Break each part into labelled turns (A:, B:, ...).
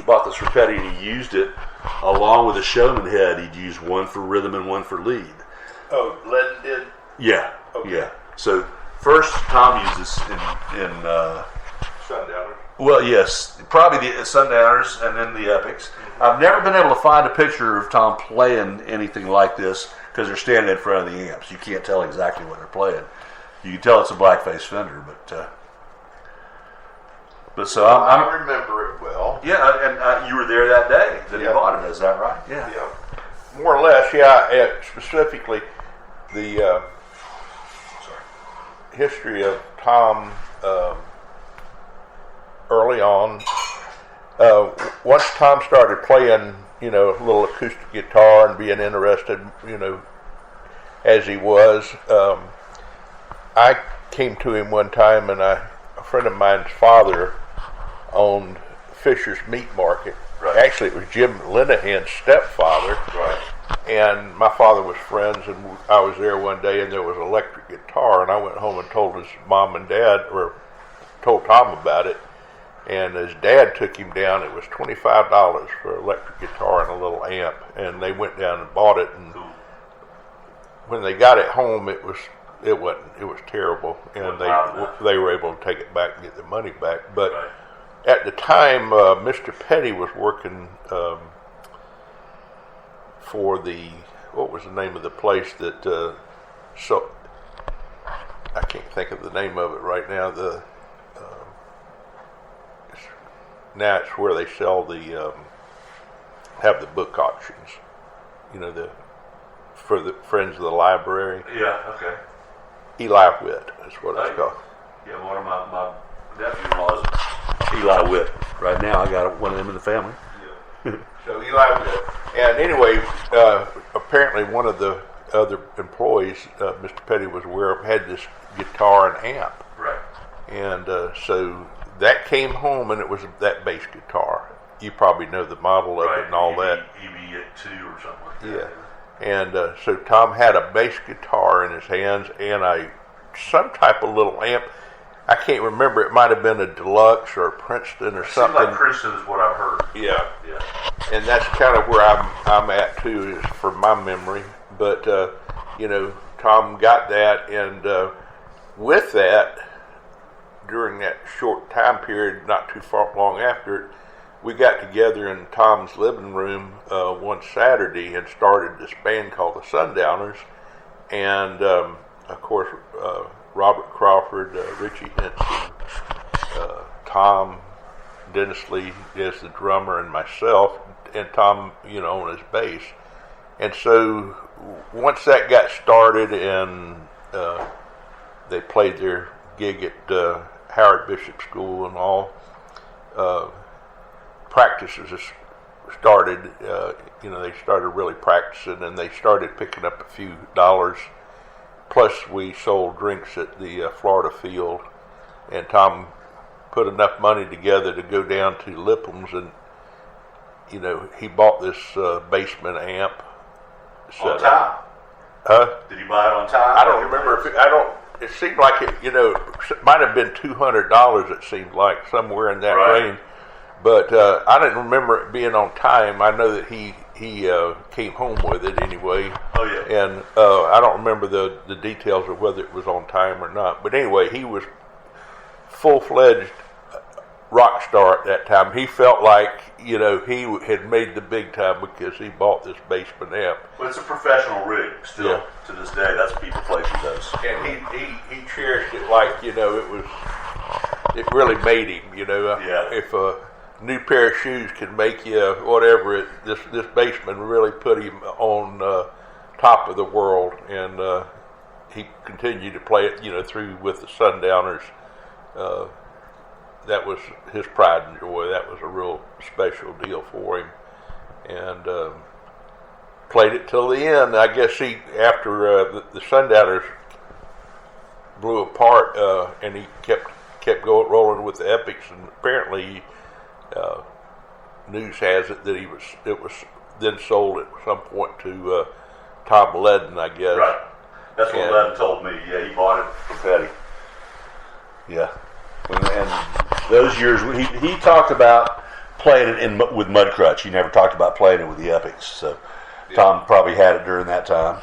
A: bought this for Petty, and he used it along with a Showman head. He'd use one for rhythm and one for lead.
B: Oh, Len did?
A: Yeah,
B: okay.
A: Yeah. So first, Tom used this in
B: Sundowners.
A: well, yes, probably the Sundowners and then the Epics. I've never been able to find a picture of Tom playing anything like this because they're standing in front of the amps. You can't tell exactly what they're playing. You can tell it's a blackface Fender, but so
B: I remember it well.
A: Yeah, and you were there that day that he bought it. Is that right? Yeah.
B: Yeah. More or less, yeah. Specifically, the history of Tom early on. Once Tom started playing, a little acoustic guitar and being interested, as he was, I came to him one time, and a friend of mine's father owned Fisher's Meat Market.
A: Right.
B: Actually, it was Jim Linehan's stepfather.
A: Right.
B: And my father was friends, and I was there one day, and there was an electric guitar, and I went home and told his mom and dad, or told Tom about it, and his dad took him down. It was $25 for an electric guitar and a little amp, and they went down and bought it, and when they got it home, it was terrible, and they were able to take it back and get their money back. But at the time, Mr. Petty was working for what was the name of the place that so I can't think of the name of it right now. Now it's where they sell have the book auctions, for the Friends of the Library.
A: Yeah. Okay.
B: Eli Witt is what it's called.
A: Yeah, one of my nephew-in-laws is Eli Witt. Right now, I got one of them in the family.
B: Yeah. So Eli Witt. And anyway, apparently one of the other employees, Mr. Petty was aware of, had this guitar and amp.
A: Right.
B: And so that came home, and it was that bass guitar. You probably know the model of it and all that.
A: EB2 or something like that.
B: Yeah. And so Tom had a bass guitar in his hands and some type of little amp. I can't remember. It might have been a Deluxe or a Princeton or something.
A: Seems like Princeton is what I've heard.
B: Yeah. And that's kind of where I'm at too, is for my memory. But Tom got that, and with that, during that short time period, not too long after it, we got together in Tom's living room one Saturday and started this band called the Sundowners, and of course Robert Crawford, Richie Henson, Tom, Dennis Lee is the drummer, and myself, and Tom, on his bass. And so once that got started, and they played their gig at Howard Bishop School and all, practices started. They started really practicing, and they started picking up a few dollars. Plus, we sold drinks at the Florida Field, and Tom put enough money together to go down to Lipham's, and he bought this basement amp.
A: On time?
B: Huh?
A: Did he buy it on time?
B: I don't remember. It seemed like it. It might have been $200. It seemed like somewhere in that range. But I didn't remember it being on time. I know that he came home with it anyway.
A: Oh, yeah.
B: And I don't remember the details of whether it was on time or not. But anyway, he was full-fledged rock star at that time. He felt like, he had made the big time because he bought this basement amp.
A: Well, it's a professional rig still to this day. That's what people play with those.
B: And he cherished it like, it really made him,
A: Yeah.
B: If a new pair of shoes can make you whatever, this bassman really put him on top of the world, and he continued to play it, through with the Sundowners. That was his pride and joy. That was a real special deal for him, and played it till the end. I guess after the Sundowners blew apart, and he kept going rolling with the Epics, and apparently news has it that it was then sold at some point to Tom Ledden, I guess.
A: Right. That's what Ledden told me. Yeah, he bought it from Petty. Yeah. And those years, he talked about playing it with Mudcrutch. He never talked about playing it with the Epics. So Tom probably had it during that time.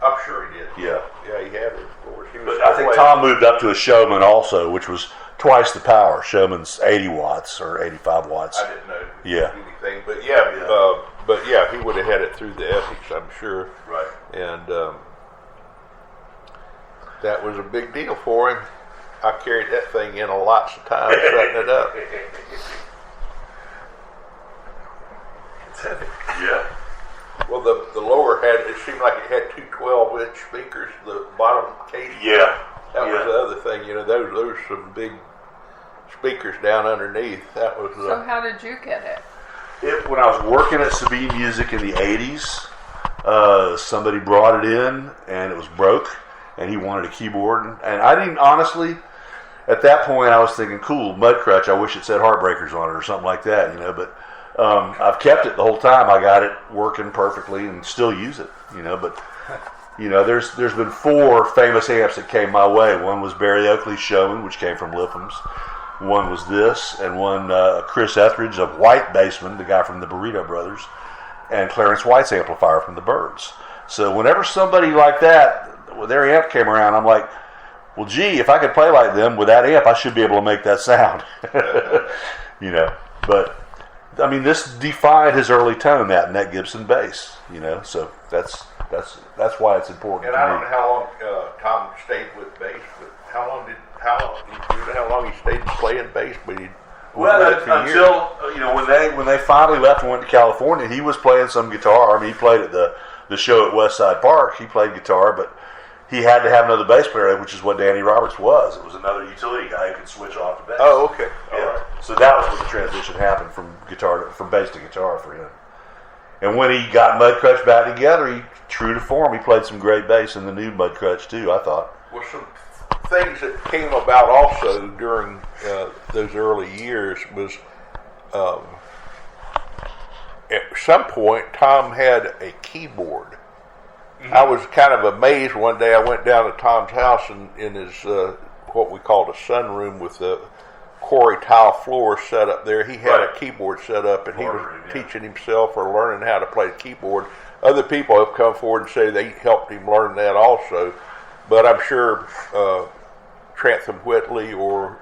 B: I'm sure he did.
A: Yeah.
B: Yeah, he had it, of course.
A: But I think Tom moved up to a Showman also, which was twice the power. Showman's 80 watts or 85 watts.
B: I didn't know anything, but he would have had it through the Epics, I'm sure.
A: Right.
B: And that was a big deal for him. I carried that thing in lots of times, setting it up.
A: Yeah.
B: Well, the lower it seemed like it had two 12-inch speakers. The bottom case.
A: Yeah.
B: That was the other thing. Those were some big speakers down underneath. That was.
C: So how did you get it?
A: When I was working at Sabine Music in the 80s, somebody brought it in and it was broke, and he wanted a keyboard. And I didn't, honestly, at that point I was thinking, cool, Mudcrutch, I wish it said Heartbreakers on it or something like that, but I've kept it the whole time. I got it working perfectly and still use it, but there's been 4 famous amps that came my way. One was Barry Oakley's Showman, which came from Lipham's. One was this, and one Chris Etheridge of White Bassman, the guy from the Burrito Brothers, and Clarence White's amplifier from the Byrds. So whenever somebody like that, with their amp came around, I'm like, well, gee, if I could play like them with that amp, I should be able to make that sound. But I mean, this defined his early tone, that Net Gibson bass. So that's why it's important.
B: And I don't know how long Tom stayed with bass, but how long do you know how long he stayed playing bass? But
A: until when they finally left and went to California, he was playing some guitar. I mean, he played at the show at Westside Park. He played guitar, but he had to have another bass player, which is what Danny Roberts was. It was another utility guy who could switch off to bass.
B: Oh, okay.
A: Yeah. All right. So that was when the transition happened from bass to guitar for him. And when he got Mudcrutch back together, he, true to form, he played some great bass in the new Mudcrutch too, I thought.
B: Well, some things that came about also during those early years was at some point Tom had a keyboard. Mm-hmm. I was kind of amazed one day. I went down to Tom's house in his what we called a sunroom with the quarry tile floor set up there. He had a keyboard set up, and he was teaching himself or learning how to play the keyboard. Other people have come forward and say they helped him learn that also. But I'm sure Trantham Whitley or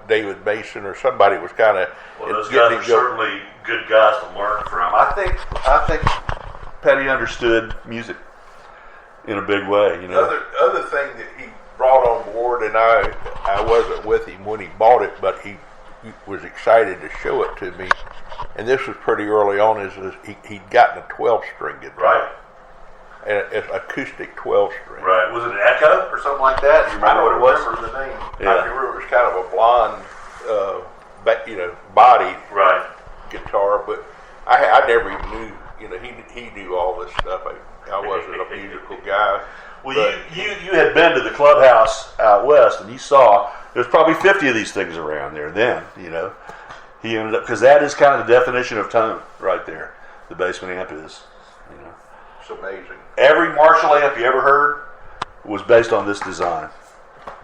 B: David Mason or somebody was kind of.
A: Well, those guys are certainly good guys to learn from. I think Petty understood music in a big way.
B: Other thing that he brought on board, and I wasn't with him when he bought it, but he was excited to show it to me. And this was pretty early on. Is he'd gotten a 12-string guitar.
A: Right.
B: And it's acoustic 12-string.
A: Right. Was it an Echo or something like that? Do you remember what it was?
B: I don't remember the name.
A: Yeah.
B: I remember it was kind of a blonde, body guitar. But I never even knew. He knew all this stuff. I wasn't a musical guy.
A: Well, you had been to the clubhouse out west, and you saw there's probably 50 of these things around there. Then he ended up, because that is kind of the definition of tone right there. The Bassman amp is.
B: It's amazing.
A: Every Marshall amp you ever heard was based on this design.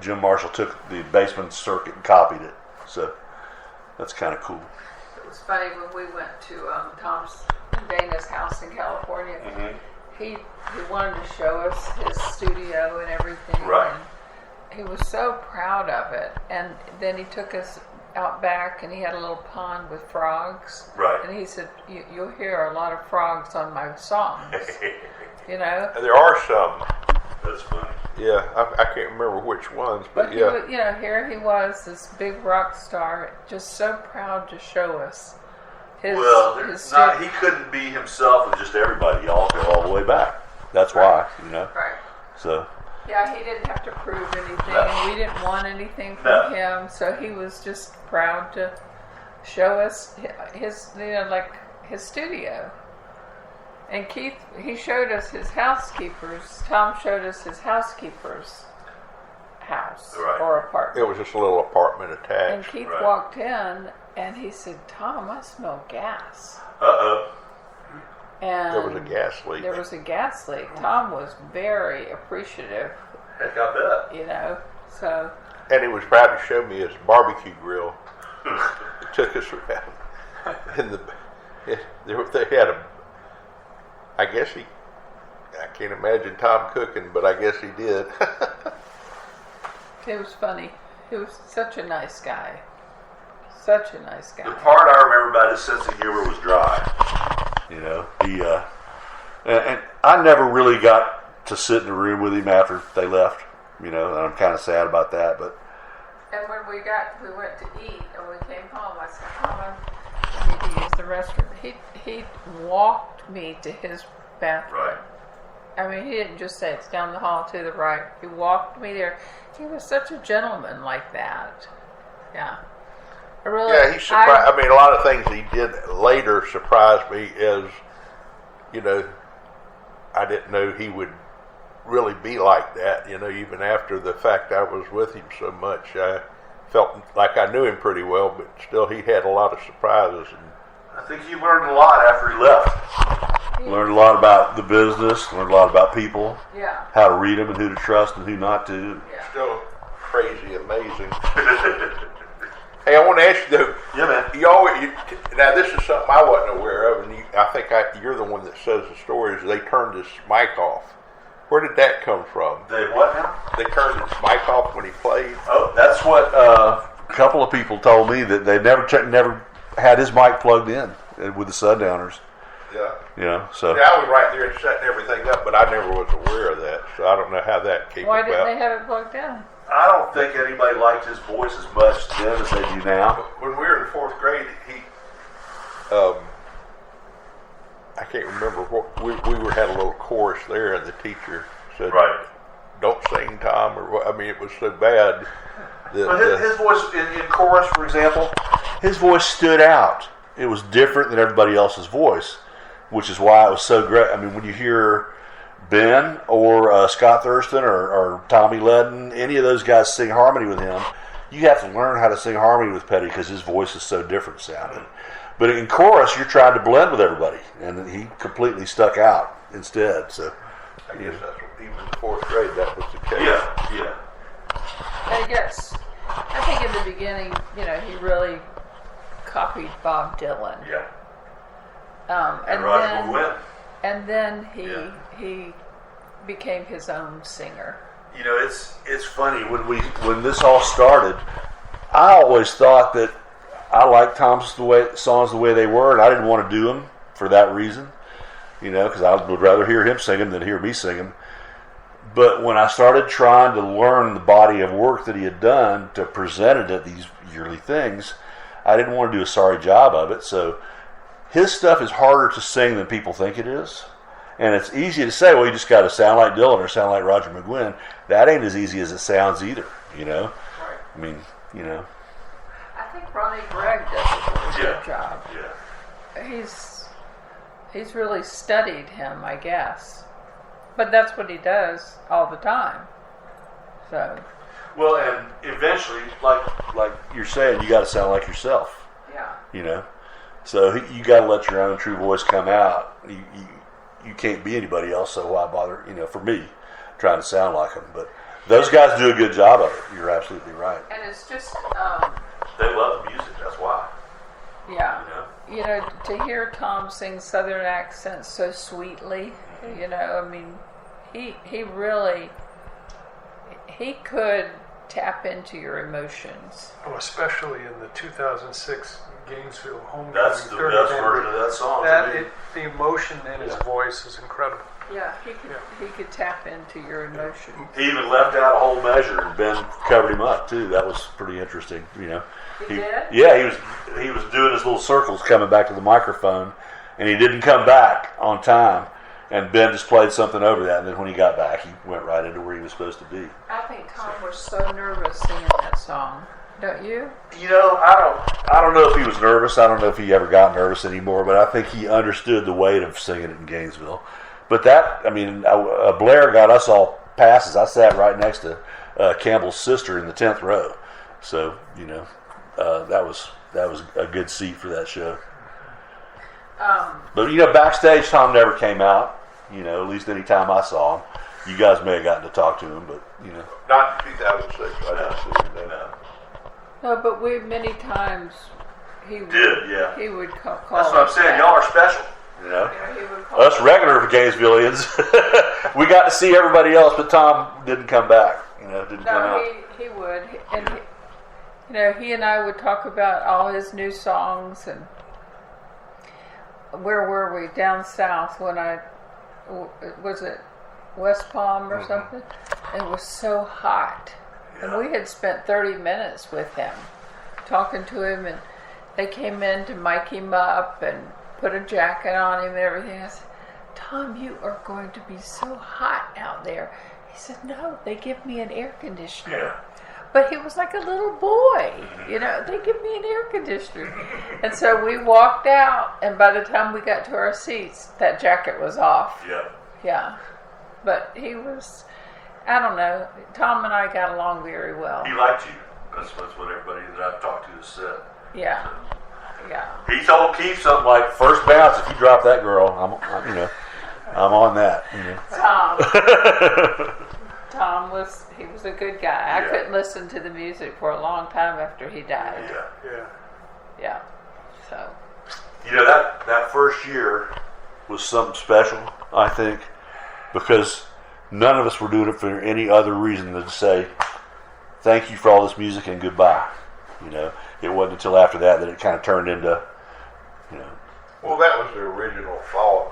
A: Jim Marshall took the Bassman circuit and copied it. So that's kind of cool.
C: It was funny when we went to Tom's and Dana's house in California. Mm-hmm. He wanted to show us his studio and everything.
A: Right.
C: And he was so proud of it. And then he took us out back, and he had a little pond with frogs.
A: Right.
C: And he said, "You'll hear a lot of frogs on my songs."
B: There are some.
A: That's funny.
B: Yeah, I can't remember which ones, but
C: he was, here he was, this big rock star, just so proud to show us his.
A: He couldn't be himself with just everybody. Y'all go all the way back. That's why,
C: Right.
A: So.
C: Yeah, he didn't have to prove anything, and we didn't want anything from him. So he was just proud to show us his studio. And Keith, he showed us his housekeeper's. Tom showed us his housekeeper's house or apartment.
B: It was just a little apartment attached.
C: And Keith walked in, and he said, "Tom, I smell gas."
A: Uh-oh.
C: And
B: there was a gas leak.
C: There was a gas leak. Tom was very appreciative.
A: Heck, I bet.
C: So.
B: And he was proud to show me his barbecue grill. He took us around. and they had a. I guess I can't imagine Tom cooking, but I guess he did.
C: It was funny. He was such a nice guy. Such a nice guy.
A: The part I remember about his sense of humor was dry. You know, and I never really got to sit in the room with him after they left. You know, and I'm kind of sad about that. But
C: and when we went to eat and we came home, I said, I need to use the restroom. He walked me to his bathroom.
A: right.
C: I mean, he didn't just say it's down the hall to the right. He walked me there. He was such a gentleman like that. Yeah.
B: Yeah, he surprised. I mean, a lot of things he did later surprised me. As you know, I didn't know he would really be like that. You know, even after the fact I was with him so much, I felt like I knew him pretty well, but still, he had a lot of surprises. And
A: I think he learned a lot after he left. Learned a lot about the business. Learned a lot about people.
C: Yeah.
A: How to read them and who to trust and who not to.
C: Yeah.
B: still crazy, amazing. Hey, I want to ask you though.
A: Yeah, man.
B: Now this is something I wasn't aware of, and I think you're the one that says the story. Is they turned his mic off? Where did that come from?
A: They what now?
B: They turned his mic off when he played.
A: Oh, that's what a couple of people told me, that they never had his mic plugged in with the Sundowners.
B: Yeah.
A: You know, so.
B: Yeah, I was right there and setting everything up, but I never was aware of that, so I don't know how that came
C: Why
B: about.
C: didn't they have it plugged in?
A: I don't think anybody liked his voice as much then as they do now.
B: When we were in fourth grade, I can't remember what we had a little chorus there, and the teacher said,
A: Right.
B: "Don't sing, Tom," or what. I mean, it was so bad.
A: But his voice in chorus, for example, his voice stood out. It was different than everybody else's voice, which is why it was so great. I mean, when you hear Ben or Scott Thurston or Tommy Ledden, any of those guys sing harmony with him, you have to learn how to sing harmony with Petty because his voice is so different sounding. But in chorus, you're trying to blend with everybody, and he completely stuck out instead. So
B: I guess that's what, even in fourth grade, that was the case.
A: yeah.
C: I think in the beginning, he really copied Bob Dylan.
A: Yeah.
C: And
A: Roger
C: then,
A: went.
C: and then he became his own singer.
A: You know, it's funny when this all started. I always thought that I liked Tom's songs the way they were, and I didn't want to do them for that reason. You know, because I would rather hear him sing them than hear me sing them. But when I started trying to learn the body of work that he had done to present it at these yearly things, I didn't want to do a sorry job of it. So his stuff is harder to sing than people think it is. And it's easy to say, well, you just got to sound like Dylan or sound like Roger McGuinn. That ain't as easy as it sounds either, you know?
C: Right.
A: I mean, you know.
C: I think Ronnie Gregg does a really good job.
A: Yeah.
C: He's really studied him, I guess. But that's what he does all the time. So.
A: Well, and eventually, like you're saying, you got to sound like yourself.
C: Yeah.
A: You know? So you got to let your own true voice come out. You can't be anybody else, so why bother, for me, trying to sound like them. But those guys do a good job of it. You're absolutely right.
C: And it's just...
A: they love the music, that's why.
C: Yeah. To hear Tom sing Southern accents so sweetly, he really, he could tap into your emotions.
D: Oh, especially in the 2006 Gainesville homecoming.
A: That's the
D: 30th
A: best version of that song.
D: The emotion in his voice is incredible.
C: Yeah, he could tap into your emotions.
A: He even left out a whole measure, and Ben covered him up too. That was pretty interesting, He
C: did?
A: Yeah, he was doing his little circles coming back to the microphone, and he didn't come back on time. And Ben just played something over that, and then when he got back, he went right into where he was supposed to be.
C: I think Tom was so nervous singing that song. Don't you?
A: I don't know if he was nervous. I don't know if he ever got nervous anymore, but I think he understood the weight of singing it in Gainesville. But Blair got us all passes. I sat right next to Campbell's sister in the 10th row. So, that was a good seat for that show. But backstage, Tom never came out. At least any time I saw him. You guys may have gotten to talk to him, but
B: Not in 2006. I didn't see him then.
C: No, but many times he would,
A: yeah.
C: he would call.
A: That's what I'm saying. Y'all are special. You know,
C: He would call
A: us regular Gainesvillians, we got to see everybody else, but Tom didn't come back. You know, didn't come out.
C: He would, and he and I would talk about all his new songs and where were we down south when was it West Palm or something? It was so hot, and we had spent 30 minutes with him, talking to him, and they came in to mic him up and put a jacket on him and everything. I said, Tom, you are going to be so hot out there. He said, no, they give me an air conditioner.
A: Yeah.
C: But he was like a little boy, you know, they give me an air conditioner. And so we walked out, and by the time we got to our seats, that jacket was off.
A: Yeah.
C: Yeah. But he was, I don't know, Tom and I got along very well.
A: He liked you. That's what everybody that I've talked to has said.
C: Yeah. Yeah.
A: He told Keith something like, "First bounce, if you drop that girl, I'm on that." You know.
C: Tom was a good guy. I couldn't listen to the music for a long time after he died. Yeah. So.
A: You know, that first year was something special, I think, because none of us were doing it for any other reason than to say thank you for all this music and goodbye. You know, it wasn't until after that it kind of turned into, you know.
B: Well, that was the original thought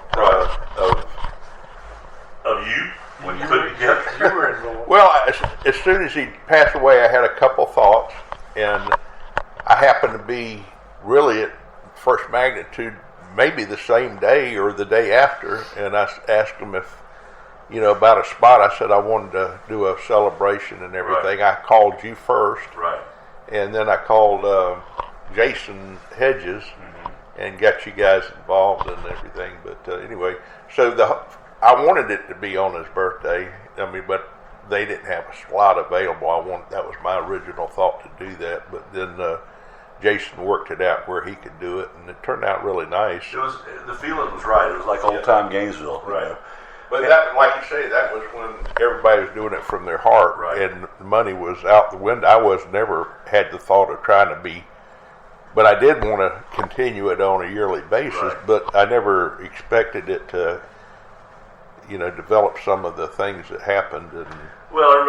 A: of you when you put it together.
D: You were involved.
B: Well, as soon as he passed away, I had a couple thoughts, and I happened to be really at First Magnitude maybe the same day or the day after, and I asked him if, you know, about a spot. I said I wanted to do a celebration and everything.
A: Right.
B: I called you first,
A: Right.
B: and then I called Jason Hedges and got you guys involved and everything. But anyway, so I wanted it to be on his birthday. I mean, but they didn't have a slot available. That was my original thought to do that. But then Jason worked it out where he could do it, and it turned out really nice.
A: It was, the feeling was right. It was like old time Gainesville,
B: Right.
A: You know?
B: But that, like you say, that was when everybody was doing it from their heart,
A: Right.
B: and the money was out the window. I never had the thought of trying to be, but I did want to continue it on a yearly basis.
A: Right.
B: But I never expected it to, you know, develop some of the things that happened. And
A: Well,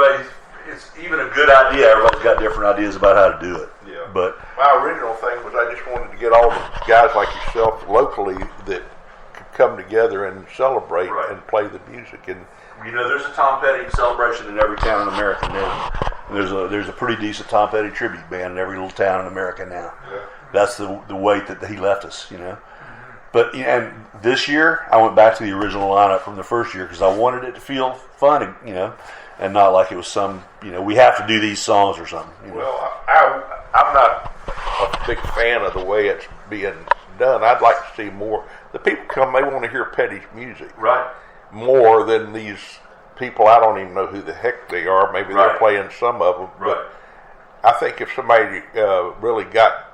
A: it's even a good idea. Everybody's got different ideas about how to do it.
B: Yeah.
A: But
B: my original thing was I just wanted to get all the guys like yourself locally that could come together and celebrate
A: Right.
B: and play the music. And
A: you know, there's a Tom Petty celebration in every town in America now. And there's a pretty decent Tom Petty tribute band in every little town in America now.
B: Yeah.
A: That's the weight that he left us, you know. But and this year I went back to the original lineup from the first year because I wanted it to feel fun, you know, and not like it was some, you know, we have to do these songs or something. You know?
B: Well, I'm not a big fan of the way it's being done. I'd like to see more. The people come, they want to hear Petty's music.
A: Right.
B: More than these people, I don't even know who the heck they are. Maybe they're
A: Right.
B: playing some of them.
A: Right.
B: But I think if somebody really got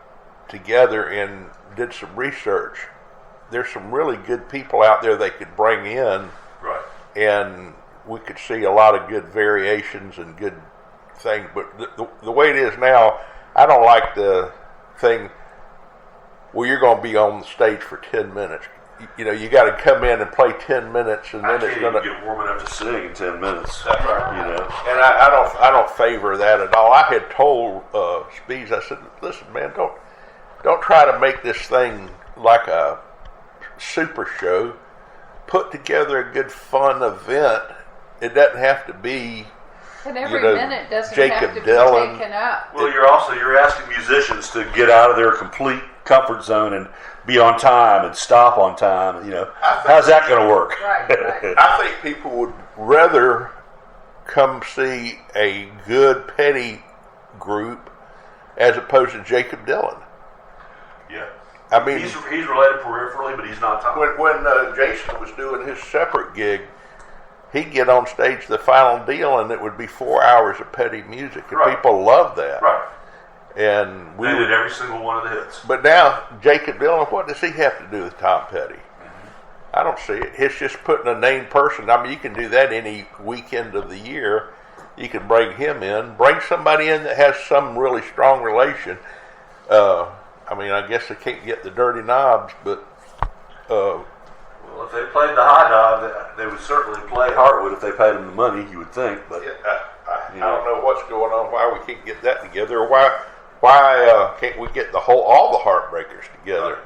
B: together and did some research, there's some really good people out there they could bring in.
A: Right.
B: And we could see a lot of good variations and good things. But the way it is now, I don't like the thing where you're going to be on the stage for 10 minutes. You know, you got to come in and play 10 minutes, and
A: I
B: then
A: can't
B: it's
A: even
B: going to
A: get warm enough to sing in 10 minutes.
B: That's right.
A: You know.
B: And I don't favor that at all. I had told Speeds, I said, listen, man, don't try to make this thing like a super show. Put together a good fun event. It doesn't have to be,
C: And every
B: you know,
C: minute doesn't
B: Jacob
C: have to
B: Dylan.
C: be taken up.
A: Well, you're asking musicians to get out of their complete comfort zone and be on time and stop on time. You know,
B: I think-
A: how's that going to work?
C: Right.
B: I think people would rather come see a good Petty group as opposed to Jacob Dylan.
A: Yeah.
B: I mean,
A: He's related peripherally, but he's not Tom.
B: when Jason was doing his separate gig, he'd get on stage the final deal, and it would be 4 hours of Petty music, and
A: Right.
B: people loved that.
A: Right.
B: And
A: We did every single one of the hits.
B: but now Jacob Dylan, what does he have to do with Tom Petty? I don't see it. It's just putting a named person. I mean, you can do that any weekend of the year. You can bring him in. Bring somebody in that has some really strong relation. I mean, I guess they can't get the dirty knobs, but
A: Well, if they played the high dive, they would certainly play Heartwood if they paid them the money. You would think, but
B: I don't know what's going on. Why we can't get that together? Or why can't we get all the Heartbreakers together?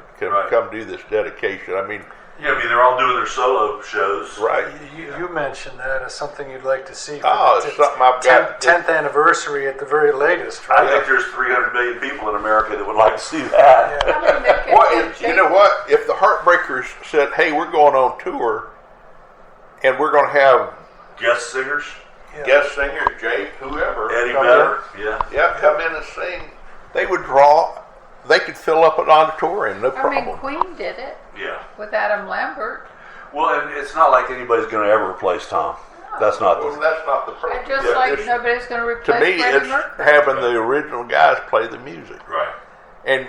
B: Come do this dedication. I mean,
A: yeah, I mean they're all doing their solo shows,
B: right?
D: You mentioned that as something you'd like to see. For
B: it's something I've got.
D: 10th anniversary at the very latest, right?
A: I think there's 300 million people in America that would like to see that.
C: I mean, they could
B: You know what? If the Heartbreakers said, "Hey, we're going on tour, and we're going to have
A: Guest singers,
B: guest singer Jake, whoever,
A: Eddie
B: come
A: Vedder,
B: in, come in and sing," they would draw. They could fill up an auditorium, no problem.
C: I mean, Queen did it
A: yeah.
C: with Adam Lambert.
A: Well, and it's not like anybody's going to ever replace Tom. That's not
B: Well, that's not the problem.
C: And just like nobody's going to
B: To
C: replace
B: me,
C: Freddie
B: it's
C: Mercury.
B: having the original guys play the music.
A: right.
B: And